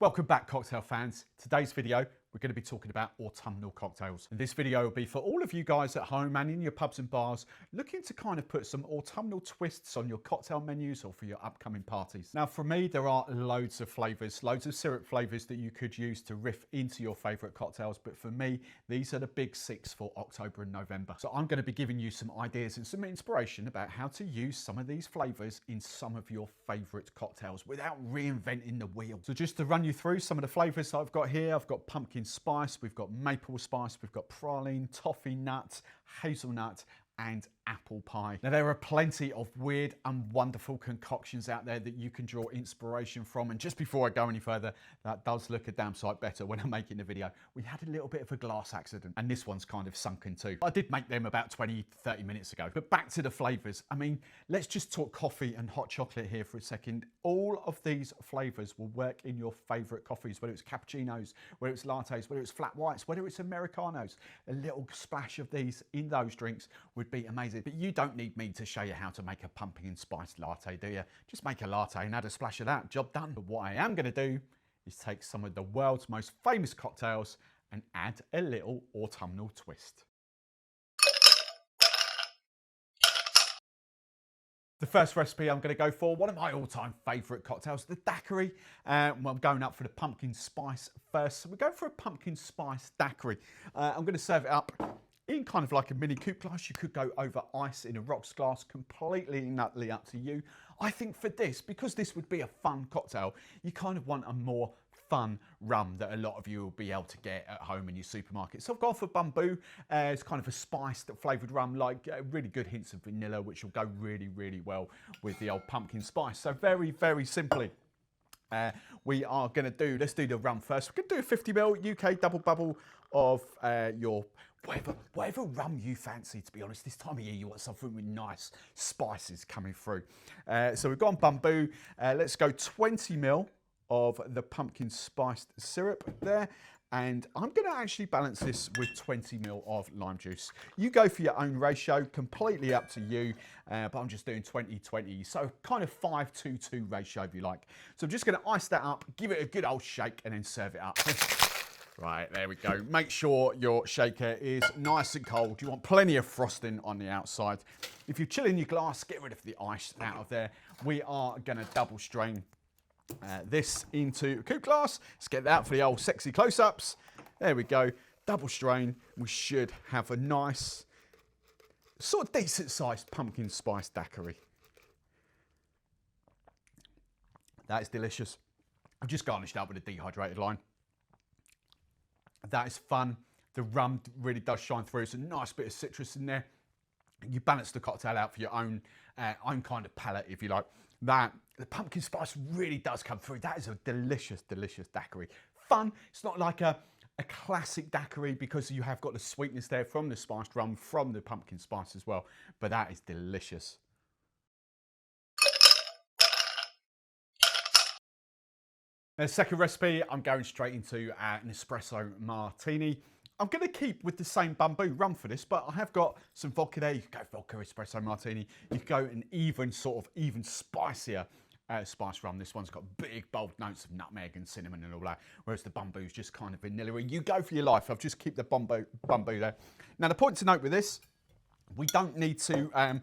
Welcome back, cocktail fans. Today's video, we're going to be talking about autumnal cocktails. And this video will be for all of you guys at home and in your pubs and bars looking to kind of put some autumnal twists on your cocktail menus or for your upcoming parties. Now for me, there are loads of flavours, loads of syrup flavours that you could use to riff into your favourite cocktails. But for me, these are the big six for October and November. So I'm going to be giving you some ideas and some inspiration about how to use some of these flavours in some of your favourite cocktails without reinventing the wheel. So just to run you through some of the flavours that I've got here, I've got pumpkin spice, we've got maple spice, we've got praline, toffee nut, hazelnut, and apple pie. Now there are plenty of weird and wonderful concoctions out there that you can draw inspiration from. And just before I go any further, that does look a damn sight better when I'm making the video. We had a little bit of a glass accident and this one's kind of sunken too. I did make them about 20-30 minutes ago. But back to the flavors. I mean, let's just talk coffee and hot chocolate here for a second. All of these flavors will work in your favorite coffees, whether it's cappuccinos, whether it's lattes, whether it's flat whites, whether it's Americanos. A little splash of these in those drinks would be amazing. But you don't need me to show you how to make a pumpkin spice latte, do you? Just make a latte and add a splash of that, job done. But what I am going to do is take some of the world's most famous cocktails and add a little autumnal twist. The first recipe I'm going to go for, one of my all-time favourite cocktails, the daiquiri. I'm going up for the pumpkin spice first. So we're going for a pumpkin spice daiquiri. I'm going to serve it up in kind of like a mini coupe glass. You could go over ice in a rocks glass, completely and utterly up to you. I think for this, because this would be a fun cocktail, you kind of want a more fun rum that a lot of you will be able to get at home in your supermarket. So I've gone for bamboo. It's kind of a spiced flavoured rum, like really good hints of vanilla, which will go really, really well with the old pumpkin spice. So very, very simply, we are going to do, let's do the rum first. We're going to do a 50ml UK double bubble of your whatever rum you fancy, to be honest. This time of year, you want something with nice spices coming through. So we've gone bamboo. Let's go 20ml of the pumpkin spiced syrup there. And I'm going to actually balance this with 20ml of lime juice. You go for your own ratio, completely up to you, but I'm just doing 20-20, so kind of 5-2-2 ratio if you like. So I'm just going to ice that up, give it a good old shake, and then serve it up. Right, there we go. Make sure your shaker is nice and cold. You want plenty of frosting on the outside. If you're chilling your glass, get rid of the ice out of there. We are going to double strain this into a coupe glass. Let's get that for the old sexy close-ups. There we go. Double strain. We should have a nice, sort of decent-sized pumpkin spice daiquiri. That is delicious. I've just garnished up with a dehydrated lime. That is fun. The rum really does shine through. It's a nice bit of citrus in there. You balance the cocktail out for your own kind of palate, if you like. The pumpkin spice really does come through. That is a delicious, delicious daiquiri. Fun. It's not like a classic daiquiri because you have got the sweetness there from the spiced rum, from the pumpkin spice as well. But that is delicious. The second recipe, I'm going straight into an espresso martini. I'm going to keep with the same bamboo rum for this, but I have got some vodka there. You could go vodka espresso martini. You could go an even spicier spice rum. This one's got big, bold notes of nutmeg and cinnamon and all that, whereas the bamboo's just kind of vanilla. You go for your life. I've just keep the bamboo there. Now, the point to note with this, we don't need a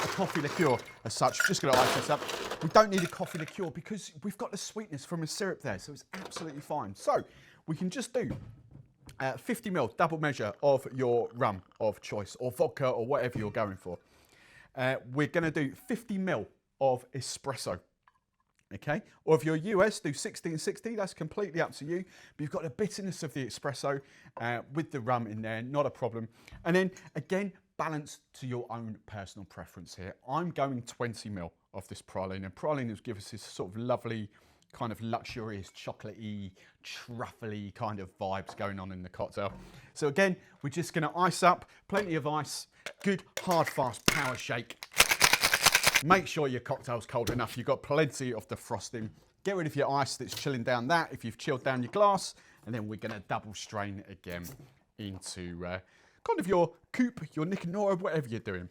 coffee liqueur as such. Just going to ice this up. We don't need a coffee liqueur because we've got the sweetness from a syrup there, so it's absolutely fine. So we can just do 50ml double measure of your rum of choice, or vodka, or whatever you're going for. We're going to do 50ml of espresso. Okay, or if you're US, do 60-60. That's completely up to you. But you've got the bitterness of the espresso with the rum in there, not a problem. And then again, balance to your own personal preference here. I'm going 20ml of this praline, and praline will give us this sort of lovely, kind of luxurious, chocolatey, truffly kind of vibes going on in the cocktail. So again, we're just going to ice up, plenty of ice, good hard fast power shake. Make sure your cocktail's cold enough. You've got plenty of the frosting. Get rid of your ice that's chilling down that if you've chilled down your glass, and then we're going to double strain again into kind of your coupe, your Nick and Nora, whatever you're doing.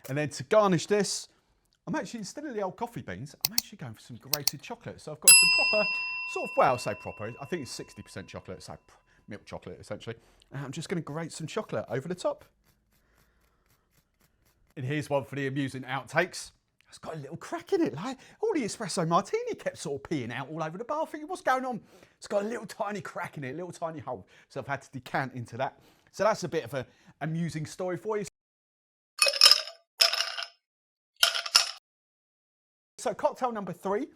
And then to garnish this, I'm actually, instead of the old coffee beans, I'm actually going for some grated chocolate. So I've got some proper, sort of, well, I'll say proper, I think it's 60% chocolate, so milk chocolate essentially. And I'm just going to grate some chocolate over the top. And here's one for the amusing outtakes. It's got a little crack in it, like all the espresso martini kept sort of peeing out all over the bar, thinking, what's going on? It's got a little tiny crack in it, a little tiny hole. So I've had to decant into that. So that's a bit of an amusing story for you. So cocktail number 3,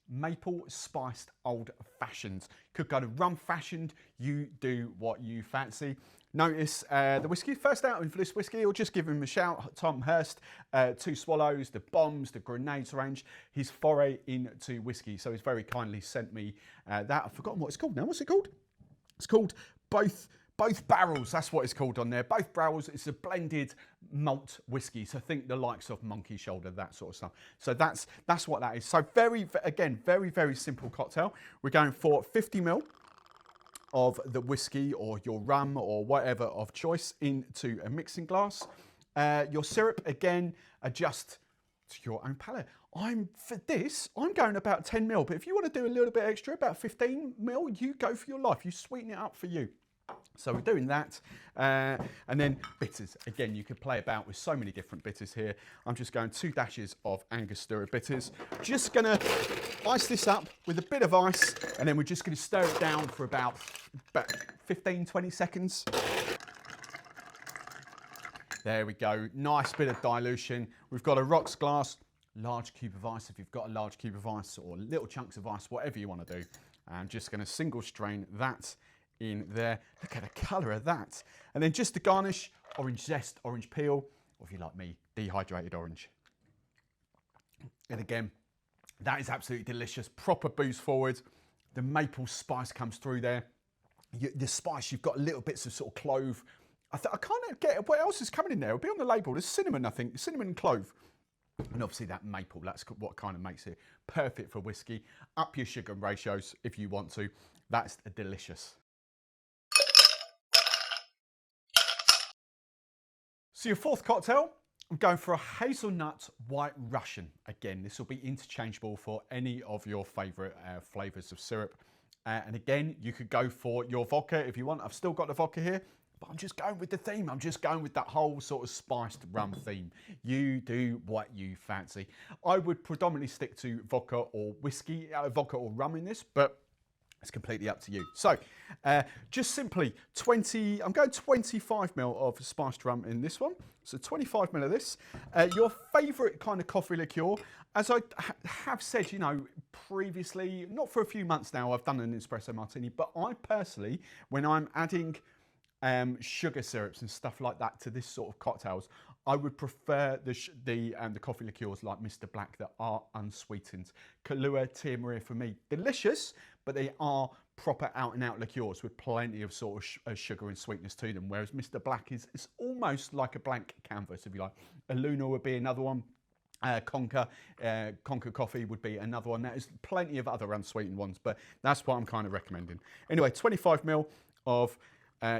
maple spiced old fashions. Could go to rum fashioned, you do what you fancy. Notice the whiskey, first outing for this whiskey, or just give him a shout, Tom Hurst, 2 Swallows, the Bombs, the Grenades range, his foray into whiskey. So he's very kindly sent me that. I've forgotten what it's called now. What's it called? It's called Both Barrels. That's what it's called on there. Both Barrels. It's a blended malt whiskey. So think the likes of Monkey Shoulder, that sort of stuff. So that's what that is. So very, very simple cocktail. We're going for 50 ml of the whiskey or your rum or whatever of choice into a mixing glass. Your syrup, again, adjust to your own palate. For this, I'm going about 10 ml, but if you want to do a little bit extra, about 15 ml, you go for your life. You sweeten it up for you. So we're doing that. And then bitters. Again, you could play about with so many different bitters here. I'm just going 2 dashes of Angostura Bitters. Just going to ice this up with a bit of ice, and then we're just going to stir it down for about 15, 20 seconds. There we go. Nice bit of dilution. We've got a rocks glass, large cube of ice if you've got a large cube of ice, or little chunks of ice, whatever you want to do. I'm just going to single strain that in there. Look at the colour of that. And then just to garnish, orange zest, orange peel, or if you like me, dehydrated orange. And again, that is absolutely delicious. Proper booze forward. The maple spice comes through there. The spice, you've got little bits of sort of clove. I can't get what else is coming in there. It'll be on the label. There's cinnamon, I think. Cinnamon and clove. And obviously that maple, that's what kind of makes it perfect for whiskey. Up your sugar ratios if you want to. That's delicious. So your 4th cocktail, I'm going for a hazelnut white Russian. Again, this will be interchangeable for any of your favourite flavours of syrup. And again, you could go for your vodka if you want. I've still got the vodka here, but I'm just going with the theme. I'm just going with that whole sort of spiced rum theme. You do what you fancy. I would predominantly stick to vodka or whiskey, vodka or rum in this, but it's completely up to you. So, just simply I'm going 25 ml of spiced rum in this one. So 25 ml of this. Your favourite kind of coffee liqueur. As I have said, you know, previously, not for a few months now, I've done an espresso martini, but I personally, when I'm adding sugar syrups and stuff like that to this sort of cocktails, I would prefer the coffee liqueurs like Mr. Black that are unsweetened. Kahlua, Tia Maria for me, delicious, but they are proper out and out liqueurs with plenty of sort of sugar and sweetness to them. Whereas Mr. Black is almost like a blank canvas, if you like. A Luna would be another one. Conker Coffee would be another one. There's plenty of other unsweetened ones, but that's what I'm kind of recommending. Anyway, 25 ml of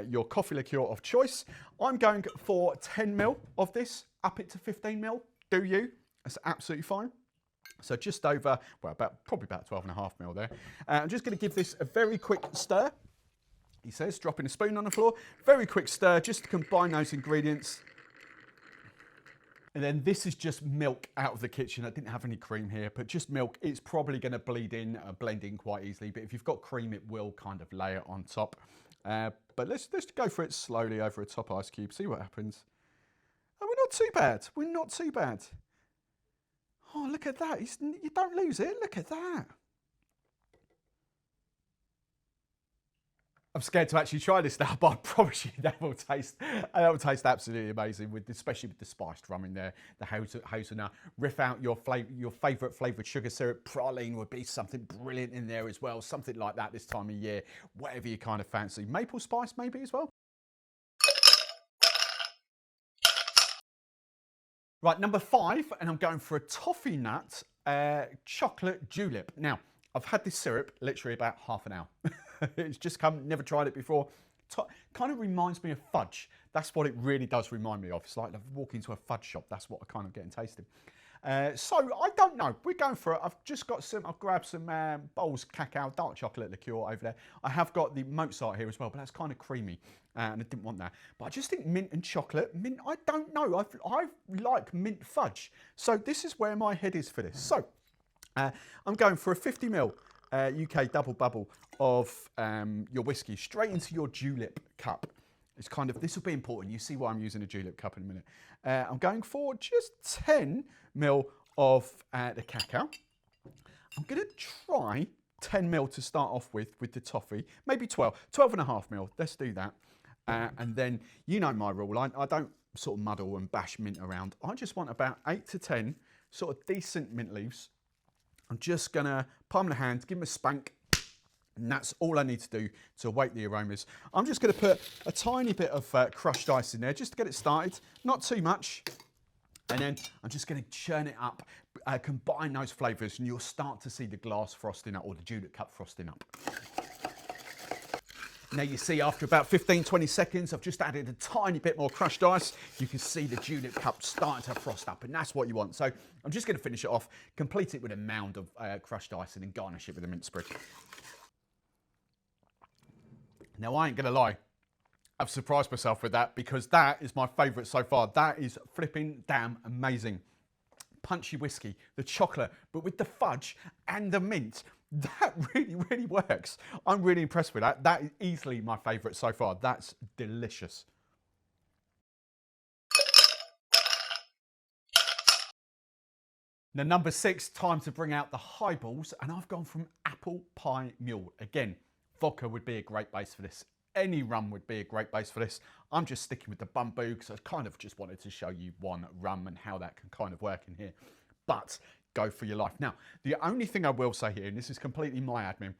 your coffee liqueur of choice. I'm going for 10 ml of this, up it to 15 ml. Do you? That's absolutely fine. So just over, well, probably about 12.5 ml there. I'm just going to give this a very quick stir. He says, dropping a spoon on the floor. Very quick stir, just to combine those ingredients. And then this is just milk out of the kitchen. I didn't have any cream here, but just milk. It's probably going to blend in quite easily. But if you've got cream, it will kind of layer on top. But let's go for it slowly over a top ice cube. See what happens. Oh, we're not too bad. We're not too bad. Oh, look at that. You don't lose it. Look at that. I'm scared to actually try this now, but I promise you that will taste absolutely amazing, especially with the spiced rum in there, the hazelnut. Riff out your favourite flavoured sugar syrup. Praline would be something brilliant in there as well, something like that this time of year, whatever you kind of fancy. Maple spice maybe as well. Right, number 5, and I'm going for a toffee nut chocolate julep. Now, I've had this syrup literally about half an hour. It's just come, never tried it before. Kind of reminds me of fudge. That's what it really does remind me of. It's like walking into a fudge shop. That's what I kind of get and tasting. So I don't know. We're going for it. I've grabbed some Bowls Cacao dark chocolate liqueur over there. I have got the Mozart here as well, but that's kind of creamy, and I didn't want that. But I just think mint and chocolate. Mint, I don't know. I like mint fudge. So this is where my head is for this. So I'm going for a 50ml UK double bubble of your whiskey straight into your julep cup. It's kind of, this will be important. You see why I'm using a julep cup in a minute. I'm going for just 10ml of the cacao. I'm going to try 10ml to start off with the toffee, maybe 12.5ml. Let's do that. And then, you know my rule, I don't sort of muddle and bash mint around. I just want about 8 to 10 sort of decent mint leaves. I'm just going to palm the hand, give them a spank, and that's all I need to do to awake the aromas. I'm just going to put a tiny bit of crushed ice in there just to get it started, not too much. And then I'm just going to churn it up, combine those flavours, and you'll start to see the glass frosting up, or the julep cup frosting up. Now you see after about 15-20 seconds, I've just added a tiny bit more crushed ice. You can see the julep cup starting to frost up, and that's what you want. So I'm just going to finish it off, complete it with a mound of crushed ice, and then garnish it with a mint sprig. Now I ain't going to lie, I've surprised myself with that because that is my favourite so far. That is flipping damn amazing. Punchy whiskey, the chocolate, but with the fudge and the mint. That really, really works. I'm really impressed with that. That is easily my favourite so far. That's delicious. Now, number 6, time to bring out the highballs, and I've gone from Apple Pie Mule. Again, vodka would be a great base for this. Any rum would be a great base for this. I'm just sticking with the bamboo because I kind of just wanted to show you one rum and how that can kind of work in here. But go for your life. Now, the only thing I will say here, and this is completely my admin,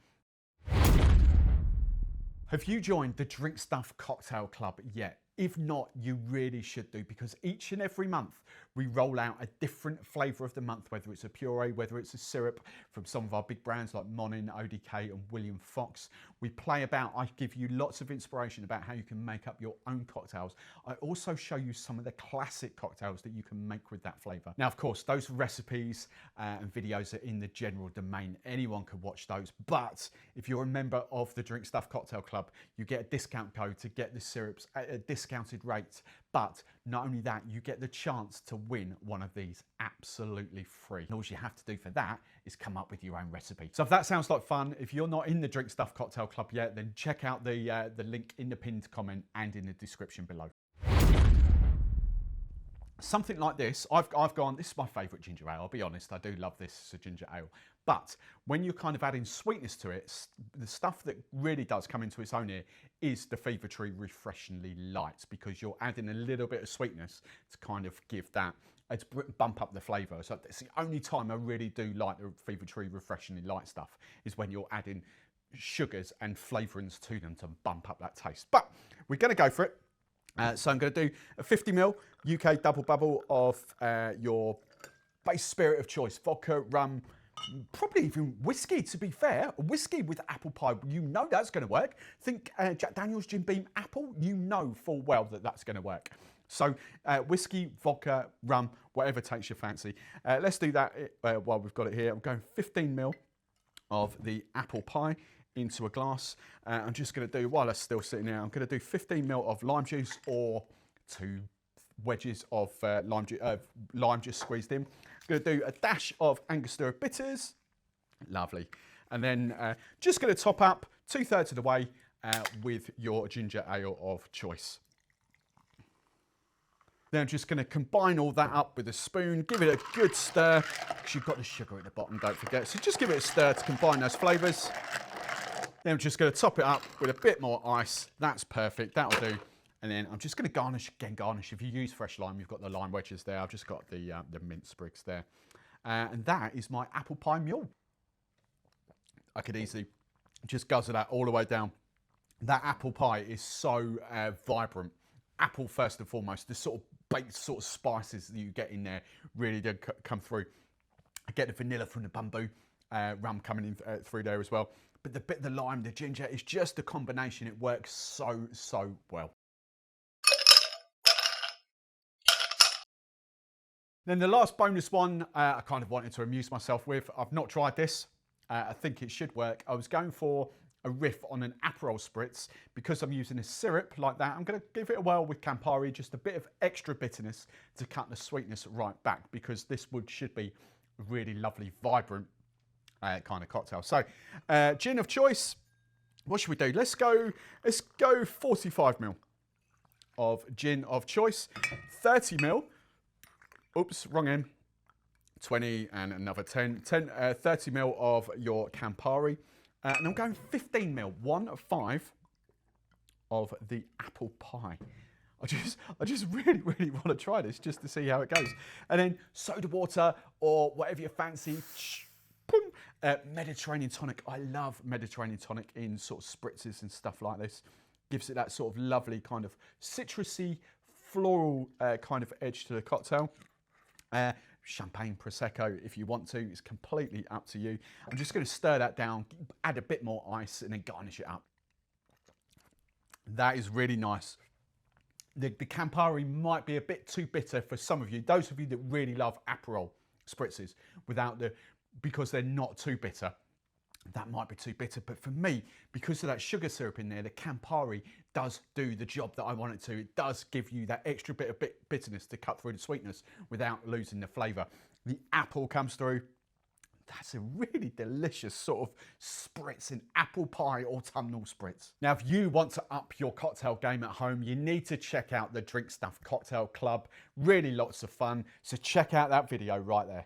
have you joined the Drinkstuff Cocktail Club yet? If not, you really should do, because each and every month we roll out a different flavour of the month, whether it's a puree, whether it's a syrup from some of our big brands like Monin, ODK and William Fox. We play about, I give you lots of inspiration about how you can make up your own cocktails. I also show you some of the classic cocktails that you can make with that flavour. Now, of course, those recipes and videos are in the general domain. Anyone can watch those. But if you're a member of the Drinkstuff Cocktail Club, you get a discount code to get the syrups at a discounted rate. But not only that, you get the chance to win one of these absolutely free. And all you have to do for that is come up with your own recipe. So if that sounds like fun, if you're not in the Drinkstuff Cocktail Club yet, then check out the link in the pinned comment and in the description below. Something like this, I've gone, this is my favourite ginger ale, I'll be honest, I do love this as a ginger ale. But when you're kind of adding sweetness to it, the stuff that really does come into its own here is the Fever Tree Refreshingly Light, because you're adding a little bit of sweetness to kind of give that, to bump up the flavour. So it's the only time I really do like the Fever Tree Refreshingly Light stuff, is when you're adding sugars and flavourings to them to bump up that taste. But we're going to go for it. So I'm going to do a 50ml UK double bubble of your base spirit of choice, vodka, rum, probably even whiskey, to be fair. Whiskey with apple pie, you know that's going to work. Think Jack Daniel's Jim Beam Apple, you know full well that that's going to work. So whiskey, vodka, rum, whatever takes your fancy. Let's do that while we've got it here. I'm going 15ml of the apple pie into a glass. I'm just going to do, while it's still sitting there, I'm going to do 15ml of lime juice, or 2 wedges of lime just squeezed in. I'm going to do a dash of Angostura Bitters. Lovely. And then just going to top up 2/3 of the way with your ginger ale of choice. Then I'm just going to combine all that up with a spoon, give it a good stir, because you've got the sugar at the bottom, don't forget. So just give it a stir to combine those flavours. Then I'm just going to top it up with a bit more ice. That's perfect, that'll do. And then I'm just going to garnish, again, garnish. If you use fresh lime, you've got the lime wedges there. I've just got the mint sprigs there. And that is my apple pie mule. I could easily just guzzle that all the way down. That apple pie is so vibrant. Apple first and foremost, the sort of baked sort of spices that you get in there really do come through. I get the vanilla from the bamboo rum coming in through there as well. But the bit of the lime, the ginger, is just a combination. It works so, so well. Then the last bonus one I kind of wanted to amuse myself with. I've not tried this. I think it should work. I was going for a riff on an Aperol Spritz. Because I'm using a syrup like that, I'm going to give it a whirl with Campari, just a bit of extra bitterness to cut the sweetness right back, because this should be a really lovely, vibrant kind of cocktail. So gin of choice, what should we do? Let's go 45 ml of gin of choice, 30 ml, oops, wrong end, 20 and another 30 ml of your Campari. And I'm going 15 ml, 1 of 5 of the apple pie. I just really want to try this just to see how it goes. And then soda water or whatever you fancy. Mediterranean tonic. I love Mediterranean tonic in sort of spritzes and stuff like this. Gives it that sort of lovely kind of citrusy, floral kind of edge to the cocktail. Champagne, Prosecco, if you want to, it's completely up to you. I'm just going to stir that down, add a bit more ice, and then garnish it up. That is really nice. The Campari might be a bit too bitter for some of you. Those of you that really love Aperol spritzes, because they're not too bitter, that might be too bitter. But for me, because of that sugar syrup in there, the Campari does do the job that I want it to. It does give you that extra bit of bitterness to cut through the sweetness without losing the flavour. The apple comes through. That's a really delicious sort of spritz, an apple pie autumnal spritz. Now, if you want to up your cocktail game at home, you need to check out the Drinkstuff Cocktail Club. Really lots of fun. So check out that video right there.